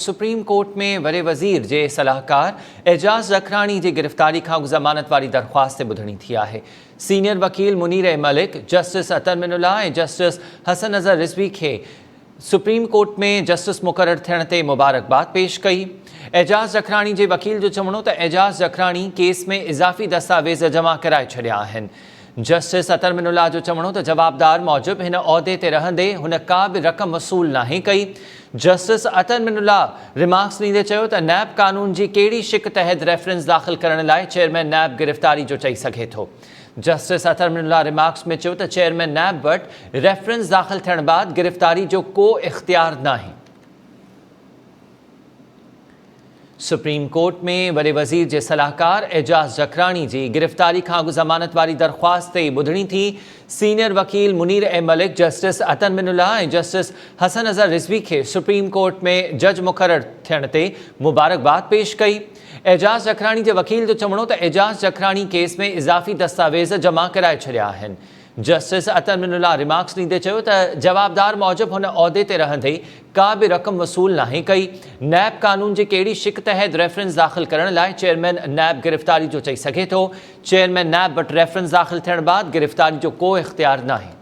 Supreme court में वरे वज़ीर जे सलाहकार एजाज़ ज़खरानी जी गिरफ़्तारी खां ज़मानत वारी दरख़्वास्त ॿुधणी थी आहे। सीनियर वकील मुनीर ए मलिक, जस्टिस अतर मिनुल्लाह ऐं जस्टिस हसन नज़र रिज़वी खे सुप्रीम कोर्ट में जस्टिस मुक़ररु थियण ते मुबारकबाद पेश कई। एजाज़ ज़खरानी जे वकील जो चवणो त एजाज़ ज़खरानी केस में इज़ाफ़ी दस्तावेज़ जमा कराए छॾिया आहिनि। जस्टिस अतर मिनुल्लाह जो चवणो त जवाबदार मूजिबि हिन उहिदे ते रहंदे हुन का बि रक़म वसूल नाहे कई। जस्टिस अतर मिनुल्लाह रिमार्क्स ॾींदे चयो त नैब कानून जी कहिड़ी शिक तहत रेफरेंस दाख़िल करण लाइ चेयरमैन नैब गिरफ़्तारी जो चई सघे थो। जस्टिस अतर मिनुल्लाह रिमार्क्स में चयो त चेयरमैन नैब वटि रेफरेंस दाख़िल थियण बाद गिरफ़्तारी जो को इख़्तियार नाहे। सुप्रीम कोर्ट में वॾे वज़ीर जे सलाहकार एजाज़ ज़खरानी जी गिरफ़्तारी खां अॻु ज़मानत वारी दरख़्वास्त ते ॿुधणी थी। सीनियर वकील मुनीर ए मलिक, जस्टिस अतर मिनुल्लाह ऐं जस्टिस हसन नज़र रिज़वी खे सुप्रीम कोर्ट में जज मुक़ररु थियण ते मुबारकबाद पेश कई। एजाज़ ज़खरानी जे वकील जो चवणो त एजाज़ ज़खरानी केस में इज़ाफ़ी दस्तावेज़ जमा कराए छॾिया आहिनि। जस्टिस अतर मिनुल्लाह रिमार्क्स ॾींदे चयो त जवाबदार मूजिबि हुन उहिदे ते रहंदे का बि रक़म वसूल नाहे कई। नैब कानून जी कहिड़ी शिक तहत रेफरेंस दाख़िल करण लाइ चेयरमैन नैब गिरफ़्तारी जो चई सघे थो। चेयरमैन नैब वटि रेफरेंस दाख़िल थियण बाद गिरफ़्तारी जो को इख़्तियार नाहे।